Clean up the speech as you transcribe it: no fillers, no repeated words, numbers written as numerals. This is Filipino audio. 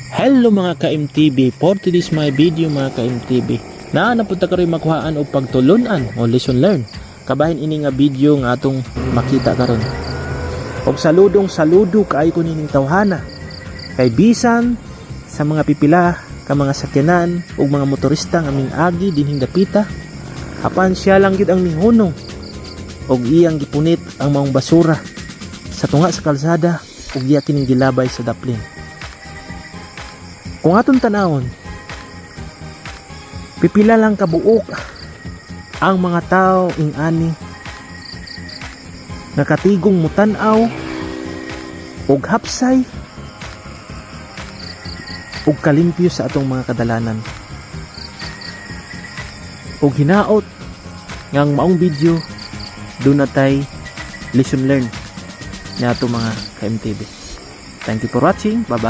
Hello mga ka-MTB, for today's my video mga ka-MTB, na napunta ka rin makuhaan o pagtulunan o lesson learn. Kabahin ini nga video nga atong makita karon. Og saludo kaayo ko nining tawhana. Kay bisan sa mga pipila ka mga sakyanan ug mga motorista nga aming agi dinhing dapita, apan siya lang gyud ang mihunong og iyang gipunit ang maong basura sa tunga sa kalsada ug iya kining gilabay sa daplin. Kung atong tanawon, pipila lang kabuok ang mga tao ingani nakatigong mutanaw og hapsay og kalimpyo sa atong mga kadalanan. Og hinaot ngang maong video doon natay lesson learn na atong mga ka-MTB. Thank you for watching. Bye-bye.